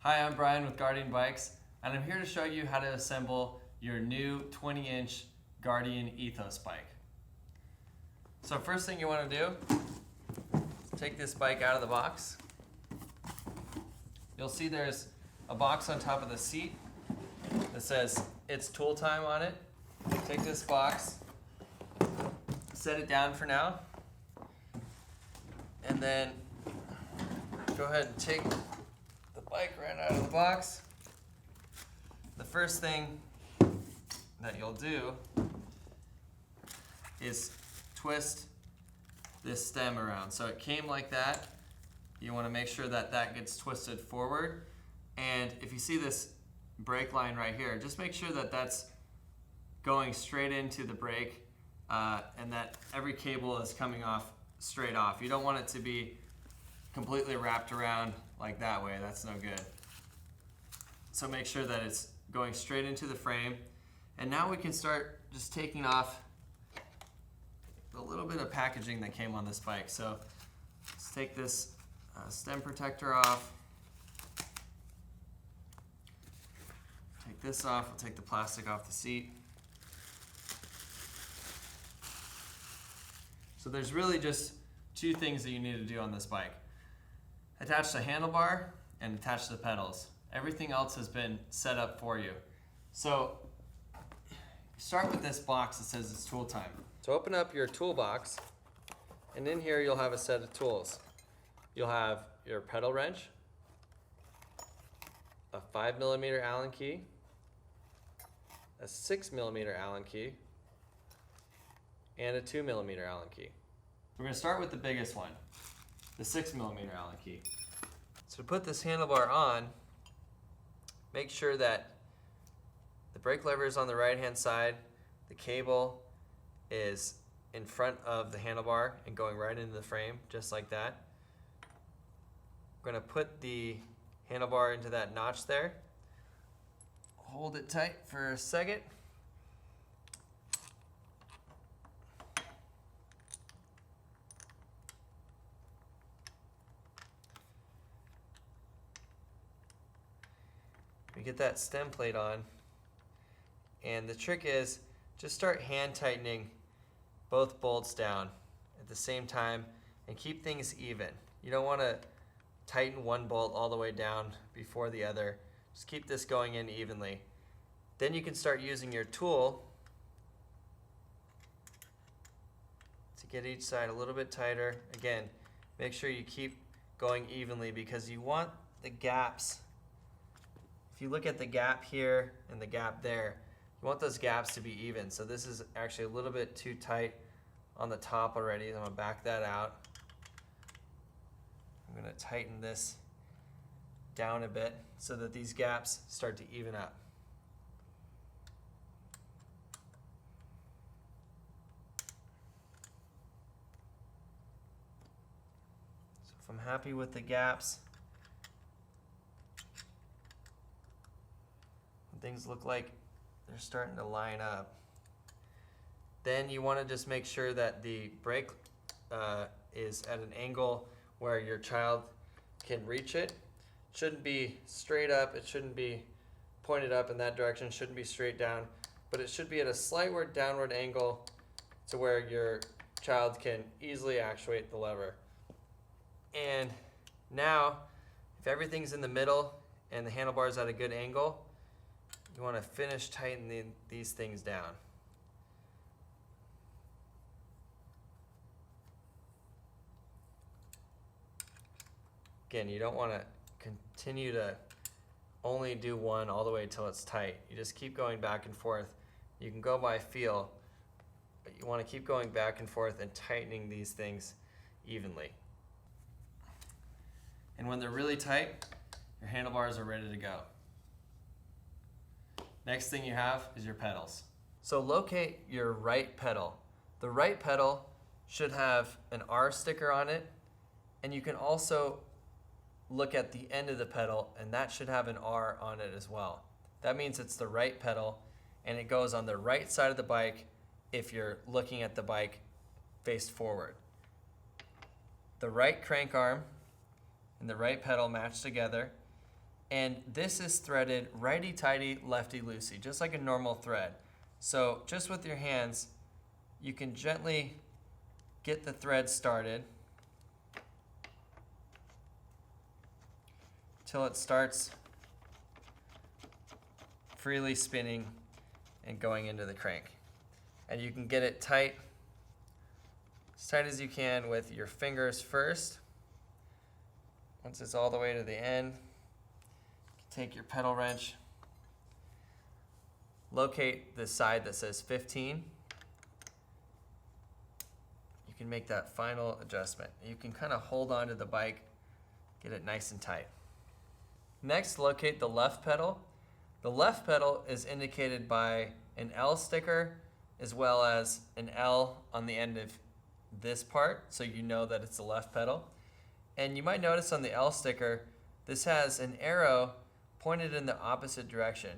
Hi, I'm Brian with Guardian Bikes, and I'm here to show you how to assemble your new 20-inch Guardian Ethos bike. So first thing you want to do is take this bike out of the box. You'll see there's a box on top of the seat that says it's tool time on it. Take this box, set it down for now, and then go ahead and take the bike right out of the box. The first thing that you'll do is twist this stem around. So it came like that. You want to make sure that that gets twisted forward. And if you see this brake line right here, just make sure that that's going straight into the brake and that every cable is coming off straight off. You don't want it to be completely wrapped around like that way. That's no good. So make sure that it's going straight into the frame. And now we can start just taking off a little bit of packaging that came on this bike. So let's take this stem protector off. Take this off. We'll take the plastic off the seat. So there's really just two things that you need to do on this bike. Attach the handlebar and attach the pedals. Everything else has been set up for you. So start with this box that says it's tool time. So open up your toolbox, and in here you'll have a set of tools. You'll have your pedal wrench, a 5mm Allen key, a 6mm Allen key, and a 2mm Allen key. We're going to start with the biggest one, the 6mm Allen key. So to put this handlebar on, make sure that the brake lever is on the right hand side, the cable is in front of the handlebar and going right into the frame, just like that. We're going to put the handlebar into that notch there. Hold it tight for a second. We get that stem plate on, and the trick is just start hand tightening both bolts down at the same time and keep things even. You don't want to tighten one bolt all the way down before the other. Just keep this going in evenly. Then you can start using your tool to get each side a little bit tighter. Again, make sure you keep going evenly because you want the gaps. If you look at the gap here and the gap there, you want those gaps to be even. So this is actually a little bit too tight on the top already. I'm going to back that out. I'm going to tighten this down a bit so that these gaps start to even up. So if I'm happy with the gaps, things look like they're starting to line up, then you want to just make sure that the brake is at an angle where your child can reach it. It shouldn't be straight up, it shouldn't be pointed up in that direction, it shouldn't be straight down, but it should be at a slightward downward angle to where your child can easily actuate the lever. And now, if everything's in the middle and the handlebar is at a good angle, you want to finish tightening these things down. Again, you don't want to continue to only do one all the way till it's tight. You just keep going back and forth. You can go by feel, but you want to keep going back and forth and tightening these things evenly. And when they're really tight, your handlebars are ready to go. Next thing you have is your pedals. So locate your right pedal. The right pedal should have an R sticker on it, and you can also look at the end of the pedal, and that should have an R on it as well. That means it's the right pedal, and it goes on the right side of the bike if you're looking at the bike faced forward. The right crank arm and the right pedal match together, And this is threaded righty-tighty, lefty-loosey, just like a normal thread. So just with your hands, you can gently get the thread started till it starts freely spinning and going into the crank. And you can get it tight, as tight as you can with your fingers first. Once it's all the way to the end, take your pedal wrench, locate the side that says 15. You can make that final adjustment. You can kind of hold on to the bike, get it nice and tight. Next, locate the left pedal. The left pedal is indicated by an L sticker as well as an L on the end of this part, so you know that it's the left pedal. And you might notice on the L sticker, this has an arrow pointed in the opposite direction.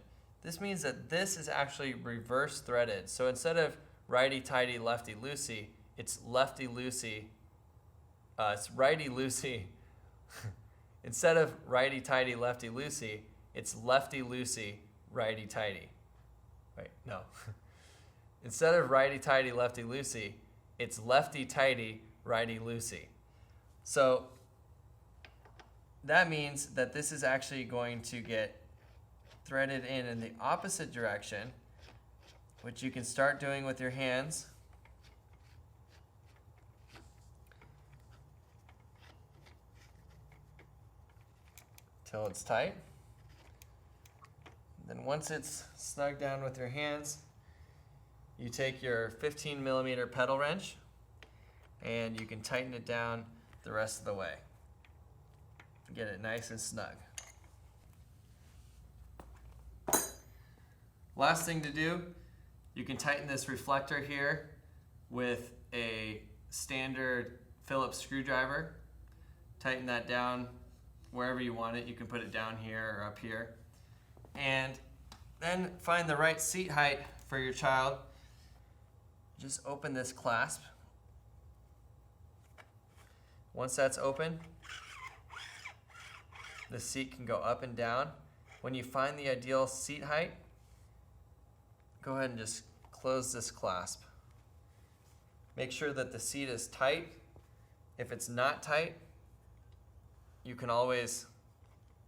This means that this is actually reverse threaded. So instead of righty-tighty, lefty-loosey, it's lefty-loosey. It's righty-loosey. Instead of righty-tighty, lefty-loosey, it's lefty-loosey, righty-tighty. Wait, no. Instead of righty-tighty, lefty-loosey, it's lefty-tighty, righty-loosey. So that means that this is actually going to get threaded in the opposite direction, which you can start doing with your hands. Till it's tight. Then once it's snug down with your hands, you take your 15mm pedal wrench and you can tighten it down the rest of the way. Get it nice and snug. Last thing to do, you can tighten this reflector here with a standard Phillips screwdriver. Tighten that down wherever you want it. You can put it down here or up here. And then find the right seat height for your child. Just open this clasp. Once that's open, the seat can go up and down. When you find the ideal seat height, go ahead and just close this clasp. Make sure that the seat is tight. If it's not tight, you can always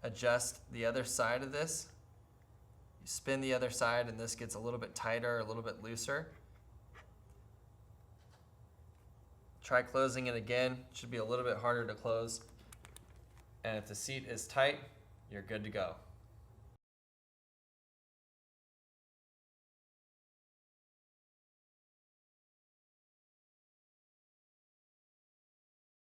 adjust the other side of this. You spin the other side and this gets a little bit tighter, a little bit looser. Try closing it again. It should be a little bit harder to close. And if the seat is tight, you're good to go.